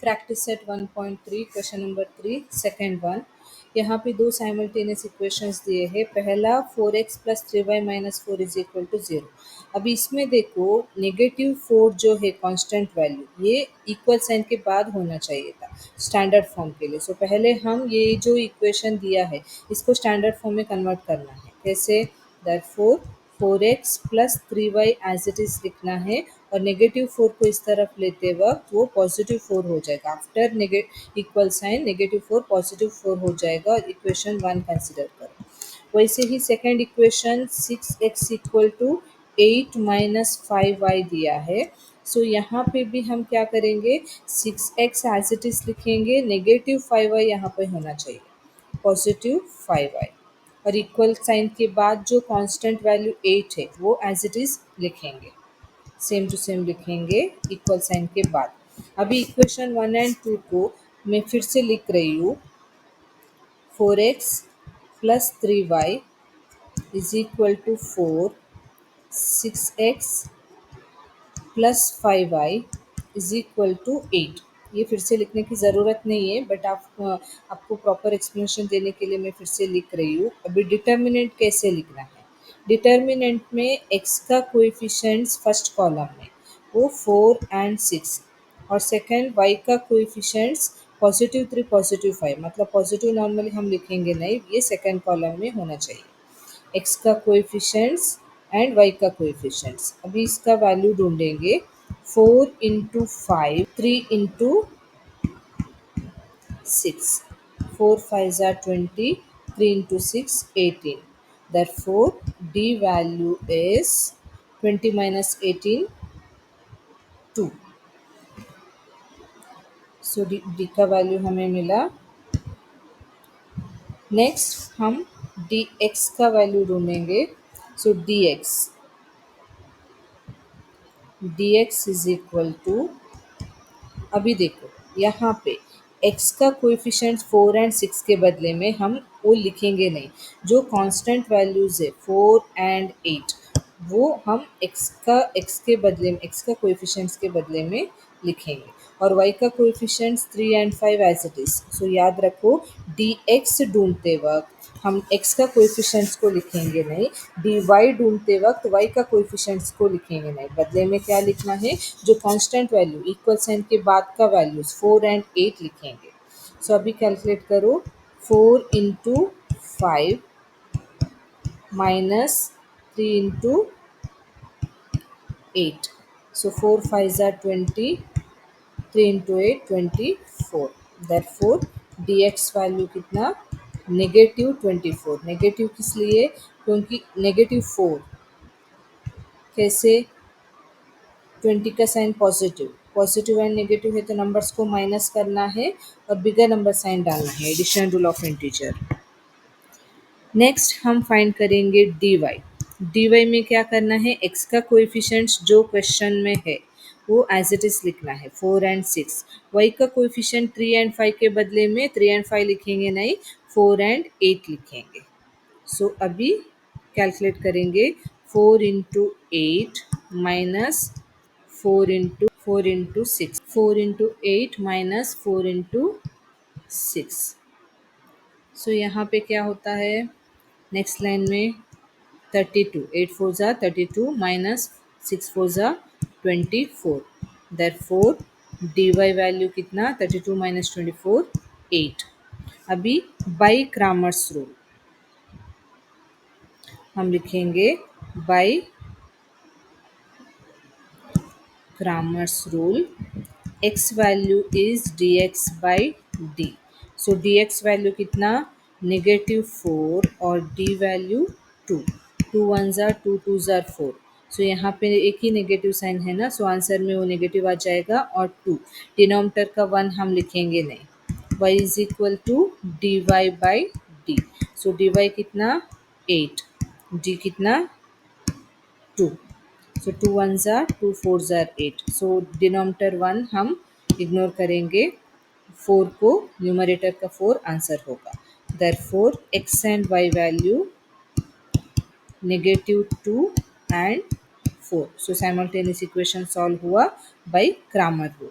Practice set 1.3 question number 3 second one. यहाँ पे दो साइमल्टेनियस इक्वेशंस दिए हैं। पहला 4x plus 3y minus 4 is equal to 0। अभी इसमें देखो नेगेटिव 4 जो है कांस्टेंट वैल्यू ये इक्वल साइन के बाद होना चाहिए था स्टैंडर्ड फॉर्म के लिए। सो पहले हम ये जो इक्वेशन दिया है इसको स्टैंडर्ड फॉर्म में कन्वर्ट करना है। कैसे? Therefore 4x plus 3y as it is लिखना है और नेगेटिव 4 को इस तरफ लेते वक्त वो पॉजिटिव 4 हो जाएगा। After equal sign negative 4 positive 4 हो जाएगा और इक्वेशन 1 कंसिडर करो। वैसे ही second equation 6x equal to 8 minus 5y दिया है। सो यहाँ पे भी हम क्या करेंगे, 6x एज इट इज़ लिखेंगे, नेगेटिव 5y यहाँ पे होना चाहिए, पॉजिटिव 5y और इक्वल साइन के बाद जो कांस्टेंट वैल्यू 8 है वो एज इट इज़ लिखेंगे, सेम टू सेम लिखेंगे इक्वल साइन के बाद। अभी इक्वेशन 1 एंड 2 को मैं फिर से लिख रही हूँ। 4x plus 3y is equal to 4, 6x plus 5y is equal to 8। ये फिर से लिखने की ज़रूरत नहीं है बट आपको प्रॉपर एक्सप्लेनेशन देने के लिए मैं फिर से लिख रही हूँ। अभी डिटर्मिनेंट कैसे लिखना है? डिटर्मिनेंट में x का कोएफिशिएंट्स फर्स्ट कॉलम में वो 4 एंड 6 और सेकंड y का कोएफिशिएंट्स पॉजिटिव 3 पॉजिटिव 5, मतलब पॉजिटिव नॉर्मली हम लिखेंगे नहीं, ये सेकंड कॉलम में होना चाहिए। x का कोएफिशिएंट्स एंड y का कोएफिशिएंट्स। अभी इसका वैल्यू ढूंढेंगे। 4 इंटू 5, 3 इंटू 6, 4 5 ज़ा 20, 3 into 6 18। Therefore d value is 20 minus 18 2। So d का वैल्यू हमें मिला। नेक्स्ट हम dx का वैल्यू ढूंढेंगे। सो dx इज इक्वल टू, अभी देखो यहाँ पे x का कोएफिशिएंट 4 एंड 6 के बदले में हम वो लिखेंगे नहीं। जो कांस्टेंट वैल्यूज़ है 4 एंड 8 वो हम x के बदले में, x का कोएफिशिएंट्स के बदले में लिखेंगे और y का coefficients 3 and 5 as it is. So याद रखो dx ढूंढते वक्त हम x का कोएफिशिएंट्स को लिखेंगे नहीं, dy ढूंढते वक्त y का कोएफिशिएंट्स को लिखेंगे नहीं। बदले में क्या लिखना है, जो कांस्टेंट वैल्यू इक्वल साइन के बाद का वैल्यूज 4 एंड 8 लिखेंगे। सो अभी कैलकुलेट करो। 4 इंटू 5 माइनस 3 इंटू 8। सो 4 5 ज़ा 20, 3 इंटू 8 24। देयरफॉर dx वैल्यू कितना, नेगेटिव 24। नेगेटिव किस लिए? क्योंकि नेगेटिव 4 कैसे, 20 का sign positive, positive and negative है तो नंबर्स को माइनस करना है और बिगर नंबर साइन डालना है, addition rule of integer. Next हम फाइंड करेंगे dy में क्या करना है, x का कोएफिशिएंट्स जो क्वेश्चन में है वो एज इट इज़ लिखना है 4 एंड 6। y का कोएफिशिएंट 3 एंड 5 के बदले में 3 एंड 5 लिखेंगे नहीं, 4 एंड 8 लिखेंगे। सो अभी कैलकुलेट करेंगे। 4 into 8 minus 4 into 6, 4 into 8 minus 4 into 6। सो यहाँ पे क्या होता है, नेक्स्ट लाइन में 32, 8 4 ज़ा 32 माइनस 6 4 ज़ा 24। देयरफॉर dy वैल्यू कितना, 32 माइनस 24 8। अभी बाई क्रामर्स रूल हम लिखेंगे, by Cramer's rule, x value is dx by d। So dx value कितना, नेगेटिव 4 और d वैल्यू 2। 2 1 ज़ा 2 2 ज़ा 4। सो यहाँ पे एक ही नेगेटिव साइन है ना, सो आंसर में वो नेगेटिव आ जाएगा और 2 डिनोमिनेटर का 1 हम लिखेंगे नहीं। y is equal to dy by D. So dy कितना 8, d कितना 2। सो 2 1 ज़ा 2 4 ज़ा 8। सो डिनोमिनेटर 1 हम इग्नोर करेंगे, 4 को न्यूमरेटर का 4 आंसर होगा। Therefore x and y value negative 2 and 4। So simultaneous equation solve हुआ बाय क्रामर रूल।